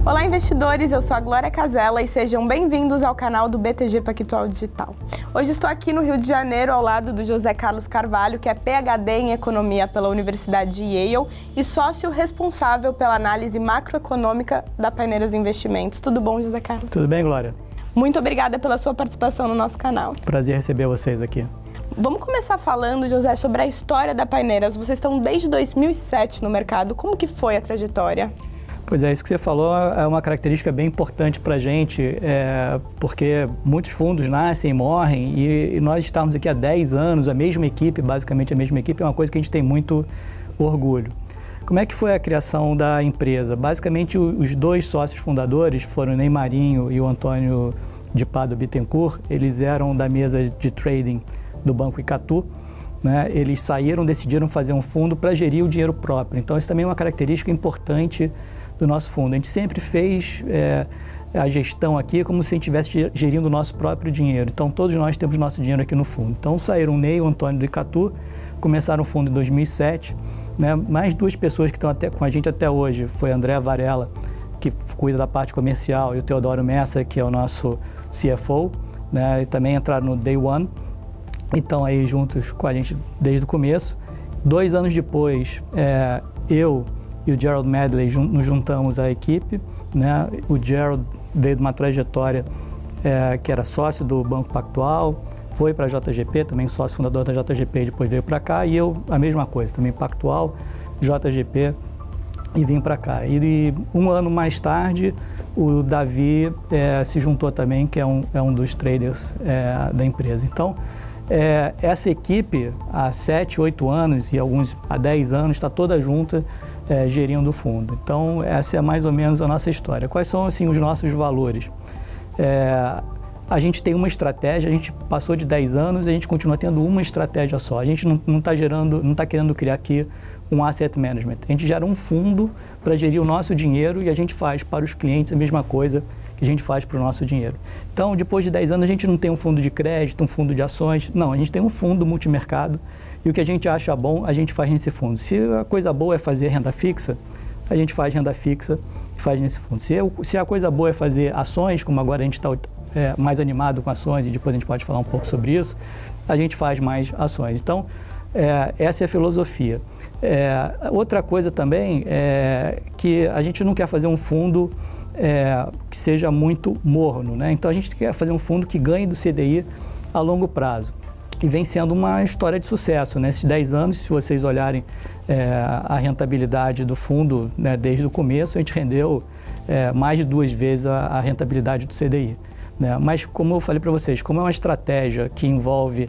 Olá, investidores! Eu sou a Glória Casella e sejam bem-vindos ao canal do BTG Pactual Digital. Hoje estou aqui no Rio de Janeiro ao lado do José Carlos Carvalho, que é PhD em Economia pela Universidade de Yale e sócio responsável pela análise macroeconômica da Paineiras Investimentos. Tudo bom, José Carlos? Tudo bem, Glória? Muito obrigada pela sua participação no nosso canal. Prazer receber vocês aqui. Vamos começar falando, José, sobre a história da Paineiras. Vocês estão desde 2007 no mercado. Como que foi a trajetória? Pois é, isso que você falou é uma característica bem importante para a gente, porque muitos fundos nascem e morrem e nós estamos aqui há 10 anos, a mesma equipe, basicamente a mesma equipe, é uma coisa que a gente tem muito orgulho. Como é que foi a criação da empresa? Basicamente, os dois sócios fundadores foram o Ney Marinho e o Antônio de Pádua Bittencourt. Eles eram da mesa de trading do Banco Icatu, né? Eles saíram, decidiram fazer um fundo para gerir o dinheiro próprio. Então, isso também é uma característica importante do nosso fundo. A gente sempre fez a gestão aqui como se a gente estivesse gerindo o nosso próprio dinheiro. Então, todos nós temos nosso dinheiro aqui no fundo. Então, saíram o Ney e o Antônio do Icatu, começaram o fundo em 2007. Né? Mais duas pessoas que estão com a gente até hoje, foi a Andréa Varela, que cuida da parte comercial, e o Teodoro Messa, que é o nosso CFO, né? E também entraram no Day One, e estão aí juntos com a gente desde o começo. 2 anos depois, eu e o Gerald Medley nos juntamos à equipe, né? O Gerald veio de uma trajetória que era sócio do Banco Pactual, foi para a JGP, também sócio fundador da JGP, depois veio para cá, e eu a mesma coisa, também Pactual, JGP, e vim para cá. E 1 ano mais tarde, o Davi se juntou também, que é um dos traders da empresa. Então, essa equipe, há 7, 8 anos e alguns há 10 anos, está toda junta, gerindo o fundo. Então, essa é mais ou menos a nossa história. Quais são, assim, os nossos valores? A gente tem uma estratégia, a gente passou de 10 anos e a gente continua tendo uma estratégia só. A gente não está querendo criar aqui um asset management. A gente gera um fundo para gerir o nosso dinheiro e a gente faz para os clientes a mesma coisa que a gente faz para o nosso dinheiro. Então, depois de 10 anos, a gente não tem um fundo de crédito, um fundo de ações. Não, a gente tem um fundo multimercado e o que a gente acha bom, a gente faz nesse fundo. Se a coisa boa é fazer renda fixa, a gente faz renda fixa e faz nesse fundo. Se a coisa boa é fazer ações, como agora a gente está mais animado com ações e depois a gente pode falar um pouco sobre isso, a gente faz mais ações. Então, essa é a filosofia. Outra coisa também é que a gente não quer fazer um fundo que seja muito morno, né? Então, a gente quer fazer um fundo que ganhe do CDI a longo prazo. E vem sendo uma história de sucesso. Nesses 10 anos, se vocês olharem a rentabilidade do fundo, né, desde o começo, a gente rendeu mais de 2 vezes a rentabilidade do CDI. Né? Mas, como eu falei para vocês, como é uma estratégia que envolve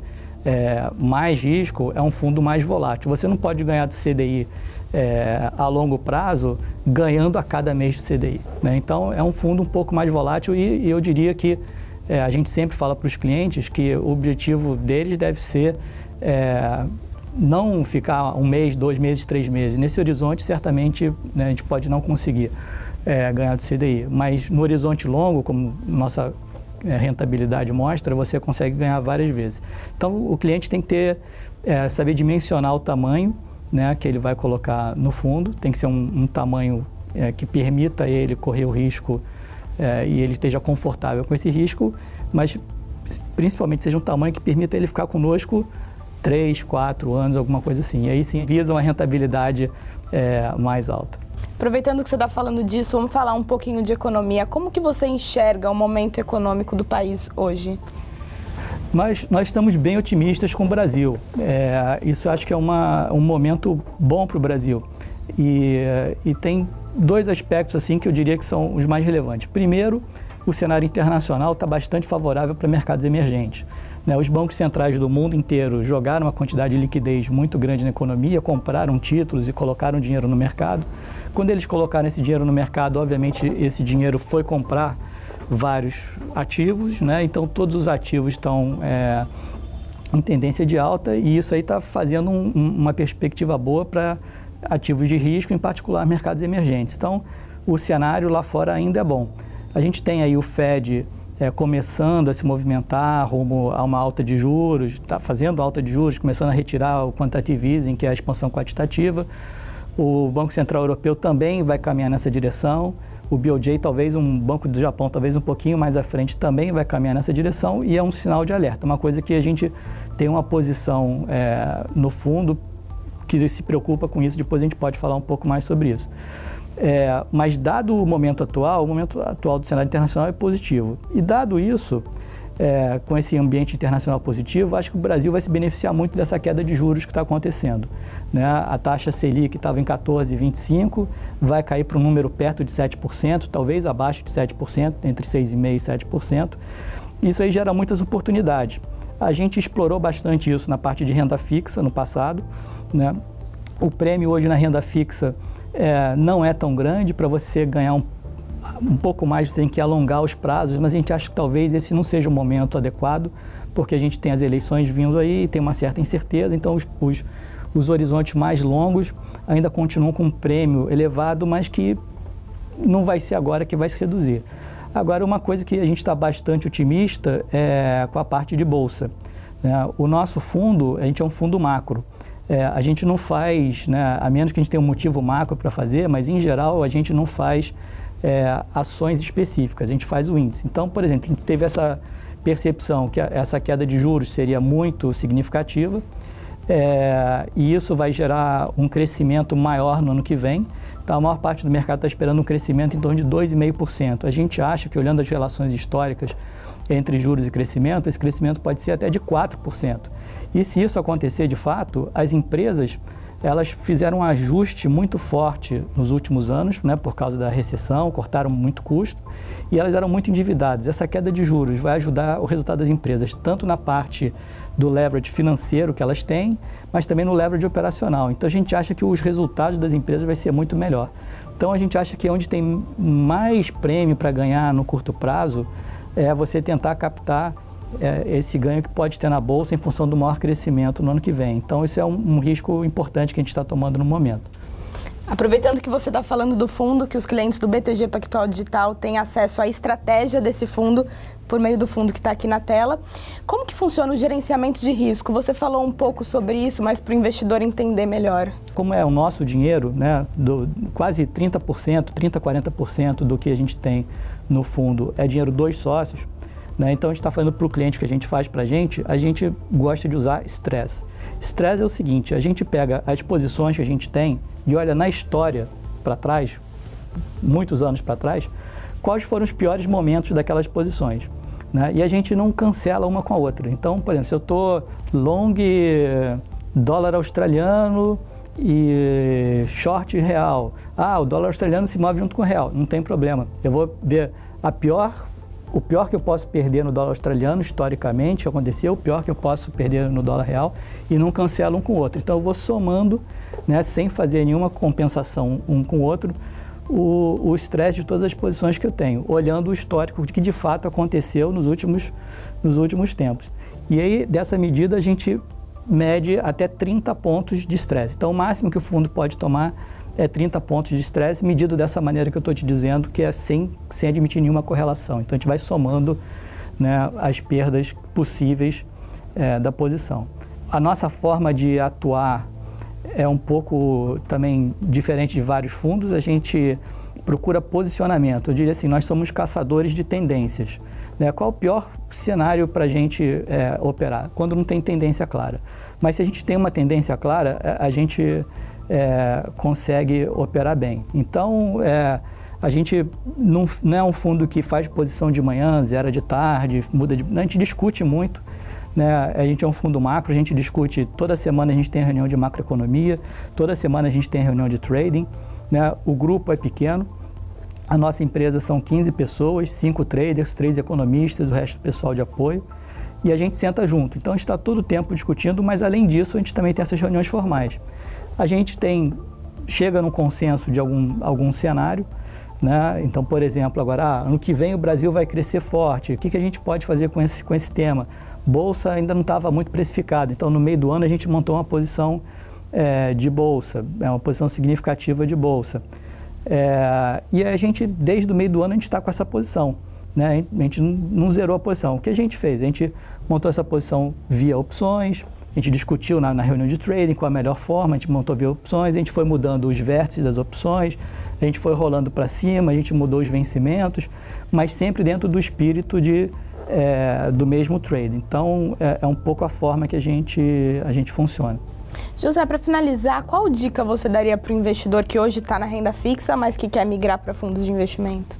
mais risco, é um fundo mais volátil. Você não pode ganhar do CDI a longo prazo ganhando a cada mês do CDI. Né? Então, é um fundo um pouco mais volátil e eu diria que a gente sempre fala para os clientes que o objetivo deles deve ser não ficar 1 mês, 2 meses, 3 meses. Nesse horizonte, certamente, né, a gente pode não conseguir ganhar do CDI, mas no horizonte longo, como nossa rentabilidade mostra, você consegue ganhar várias vezes. Então, o cliente tem que saber dimensionar o tamanho, né, que ele vai colocar no fundo, tem que ser um tamanho que permita ele correr o risco e ele esteja confortável com esse risco, mas principalmente seja um tamanho que permita ele ficar conosco 3, 4 anos, alguma coisa assim. E aí sim, visa uma rentabilidade mais alta. Aproveitando que você está falando disso, vamos falar um pouquinho de economia. Como que você enxerga o momento econômico do país hoje? Nós estamos bem otimistas com o Brasil. Isso acho que é um momento bom para o Brasil. E tem 2 aspectos assim que eu diria que são os mais relevantes. Primeiro, o cenário internacional está bastante favorável para mercados emergentes. Né? Os bancos centrais do mundo inteiro jogaram uma quantidade de liquidez muito grande na economia, compraram títulos e colocaram dinheiro no mercado. Quando eles colocaram esse dinheiro no mercado, obviamente esse dinheiro foi comprar vários ativos, né? Então todos os ativos estão em tendência de alta e isso aí está fazendo uma perspectiva boa para ativos de risco, em particular mercados emergentes. Então, o cenário lá fora ainda é bom. A gente tem aí o Fed começando a se movimentar rumo a uma alta de juros, está fazendo alta de juros, começando a retirar o quantitative easing, que é a expansão quantitativa. O Banco Central Europeu também vai caminhar nessa direção. O BOJ, talvez um banco do Japão, talvez um pouquinho mais à frente, também vai caminhar nessa direção e é um sinal de alerta. Uma coisa que a gente tem uma posição no fundo que se preocupa com isso, depois a gente pode falar um pouco mais sobre isso. Mas dado o momento atual do cenário internacional é positivo. E dado isso, com esse ambiente internacional positivo, acho que o Brasil vai se beneficiar muito dessa queda de juros que está acontecendo, né? A taxa Selic estava em 14,25%, vai cair para um número perto de 7%, talvez abaixo de 7%, entre 6,5% e 7%. Isso aí gera muitas oportunidades. A gente explorou bastante isso na parte de renda fixa no passado, né? O prêmio hoje na renda fixa não é tão grande. Para você ganhar um pouco mais, você tem que alongar os prazos, mas a gente acha que talvez esse não seja o momento adequado, porque a gente tem as eleições vindo aí, tem uma certa incerteza, então os horizontes mais longos ainda continuam com um prêmio elevado, mas que não vai ser agora que vai se reduzir. Agora, uma coisa que a gente está bastante otimista é com a parte de bolsa, né? O nosso fundo, a gente é um fundo macro. A gente não faz, né, a menos que a gente tenha um motivo macro para fazer, mas em geral a gente não faz ações específicas, a gente faz o índice. Então, por exemplo, a gente teve essa percepção que essa queda de juros seria muito significativa e isso vai gerar um crescimento maior no ano que vem. Então, a maior parte do mercado está esperando um crescimento em torno de 2,5%. A gente acha que, olhando as relações históricas entre juros e crescimento, esse crescimento pode ser até de 4%. E se isso acontecer de fato, as empresas elas fizeram um ajuste muito forte nos últimos anos, né, por causa da recessão, cortaram muito custo e elas eram muito endividadas. Essa queda de juros vai ajudar o resultado das empresas, tanto na parte do leverage financeiro que elas têm, mas também no leverage operacional. Então a gente acha que os resultados das empresas vai ser muito melhor. Então a gente acha que onde tem mais prêmio para ganhar no curto prazo é você tentar captar esse ganho que pode ter na Bolsa em função do maior crescimento no ano que vem. Então, isso é um risco importante que a gente está tomando no momento. Aproveitando que você está falando do fundo, que os clientes do BTG Pactual Digital têm acesso à estratégia desse fundo por meio do fundo que está aqui na tela. Como que funciona o gerenciamento de risco? Você falou um pouco sobre isso, mas para o investidor entender melhor. Como é o nosso dinheiro, né, quase 30%, 40% do que a gente tem no fundo é dinheiro dos sócios, né? Então, a gente está falando para o cliente, que a gente faz para a gente gosta de usar stress. Stress é o seguinte, a gente pega as posições que a gente tem e olha na história para trás, muitos anos para trás, quais foram os piores momentos daquelas posições, né? E a gente não cancela uma com a outra. Então, por exemplo, se eu estou long dólar australiano e short real, o dólar australiano se move junto com o real, não tem problema. Eu vou ver o pior que eu posso perder no dólar australiano, historicamente, aconteceu, o pior que eu posso perder no dólar real e não cancelo um com o outro. Então, eu vou somando, né, sem fazer nenhuma compensação um com o outro, o estresse de todas as posições que eu tenho, olhando o histórico de que de fato aconteceu nos últimos tempos. E aí, dessa medida, a gente mede até 30 pontos de estresse. Então, o máximo que o fundo pode tomar é 30 pontos de estresse, medido dessa maneira que eu estou te dizendo, que é sem admitir nenhuma correlação. Então, a gente vai somando, né, as perdas possíveis da posição. A nossa forma de atuar é um pouco também diferente de vários fundos. A gente procura posicionamento. Eu diria assim, nós somos caçadores de tendências, né? Qual o pior cenário para a gente operar? Quando não tem tendência clara. Mas se a gente tem uma tendência clara, a gente consegue operar bem. Então, a gente não é um fundo que faz posição de manhã, zera de tarde, muda de... A gente discute muito, né? A gente é um fundo macro, a gente discute, toda semana a gente tem reunião de macroeconomia, toda semana a gente tem reunião de trading, né? O grupo é pequeno, a nossa empresa são 15 pessoas, 5 traders, 3 economistas, o resto do pessoal de apoio, e a gente senta junto. Então, a gente está todo o tempo discutindo, mas além disso, a gente também tem essas reuniões formais. A gente chega num consenso de algum cenário, né? Então, por exemplo, agora, ano que vem o Brasil vai crescer forte, o que a gente pode fazer com esse tema? Bolsa ainda não estava muito precificada, então no meio do ano a gente montou uma posição de bolsa, uma posição significativa de bolsa. E a gente, desde o meio do ano, a gente está com essa posição, né? A gente não zerou a posição. O que a gente fez? A gente montou essa posição via opções, gente discutiu na reunião de trading qual a melhor forma, a gente montou opções, a gente foi mudando os vértices das opções, a gente foi rolando para cima, a gente mudou os vencimentos, mas sempre dentro do espírito do mesmo trade. Então, é um pouco a forma que a gente funciona. José, para finalizar, qual dica você daria para o investidor que hoje está na renda fixa, mas que quer migrar para fundos de investimento?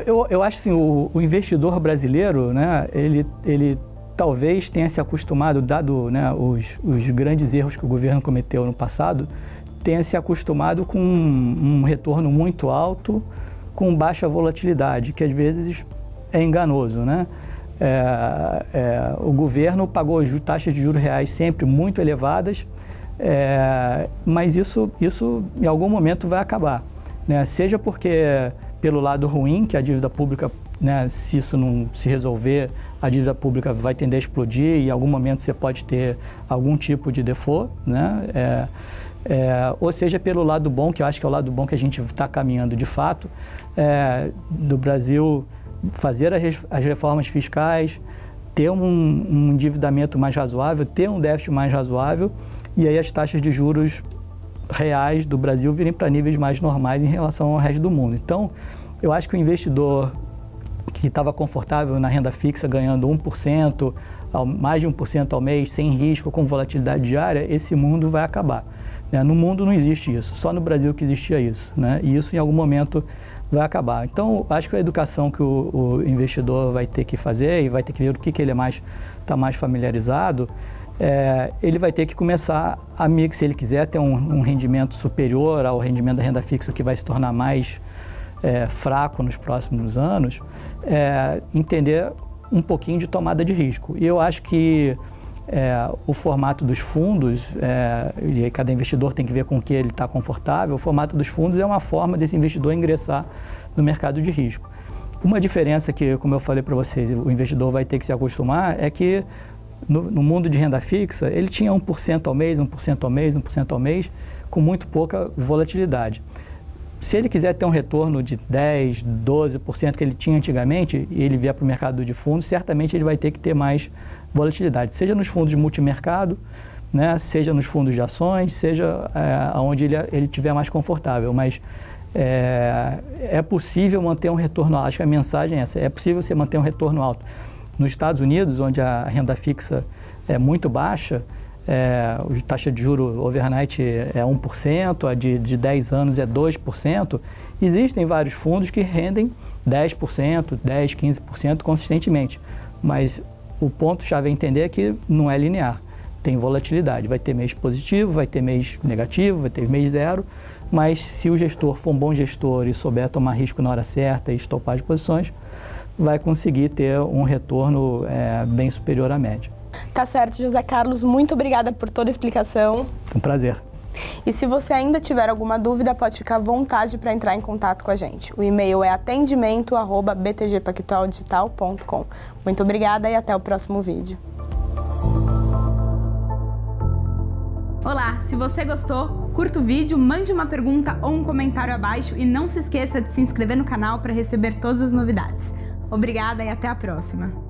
Eu acho assim, o investidor brasileiro, né, ele talvez tenha se acostumado, dado, né, os grandes erros que o governo cometeu no passado, tenha se acostumado com um retorno muito alto, com baixa volatilidade, que às vezes é enganoso, né? O governo pagou taxas de juros reais sempre muito elevadas, mas isso em algum momento vai acabar, né? Seja porque pelo lado ruim, que a dívida pública, né, se isso não se resolver, a dívida pública vai tender a explodir e em algum momento você pode ter algum tipo de default, né? Ou seja, pelo lado bom, que eu acho que é o lado bom que a gente está caminhando de fato, do Brasil fazer as reformas fiscais, ter um endividamento mais razoável, ter um déficit mais razoável e aí as taxas de juros reais do Brasil virem para níveis mais normais em relação ao resto do mundo. Então, eu acho que o investidor que estava confortável na renda fixa, ganhando 1%, mais de 1% ao mês, sem risco, com volatilidade diária, esse mundo vai acabar, né? No mundo não existe isso, só no Brasil que existia isso, né? E isso em algum momento vai acabar. Então, acho que a educação que o investidor vai ter que fazer e vai ter que ver o que ele está mais familiarizado, ele vai ter que começar se ele quiser ter um rendimento superior ao rendimento da renda fixa, que vai se tornar mais fraco nos próximos anos, entender um pouquinho de tomada de risco. E eu acho que o formato dos fundos, e cada investidor tem que ver com o que ele está confortável, o formato dos fundos é uma forma desse investidor ingressar no mercado de risco. Uma diferença que, como eu falei para vocês, o investidor vai ter que se acostumar é que no mundo de renda fixa, ele tinha 1% ao mês, 1% ao mês, 1% ao mês, com muito pouca volatilidade. Se ele quiser ter um retorno de 10%, 12% que ele tinha antigamente, e ele vier para o mercado de fundos, certamente ele vai ter que ter mais volatilidade, seja nos fundos de multimercado, né, seja nos fundos de ações, seja onde ele estiver mais confortável. Mas é possível manter um retorno alto. Acho que a mensagem é essa, é possível você manter um retorno alto. Nos Estados Unidos, onde a renda fixa é muito baixa, a taxa de juro overnight é 1%, a de 10 anos é 2%, existem vários fundos que rendem 10%, 10%, 15% consistentemente, mas o ponto-chave é entender que não é linear, tem volatilidade, vai ter mês positivo, vai ter mês negativo, vai ter mês zero, mas se o gestor for um bom gestor e souber tomar risco na hora certa e estopar as posições, vai conseguir ter um retorno bem superior à média. Tá certo, José Carlos, muito obrigada por toda a explicação. Um prazer. E se você ainda tiver alguma dúvida, pode ficar à vontade para entrar em contato com a gente. O e-mail é atendimento@btgpactualdigital.com. Muito obrigada e até o próximo vídeo. Olá, se você gostou, curta o vídeo, mande uma pergunta ou um comentário abaixo e não se esqueça de se inscrever no canal para receber todas as novidades. Obrigada e até a próxima!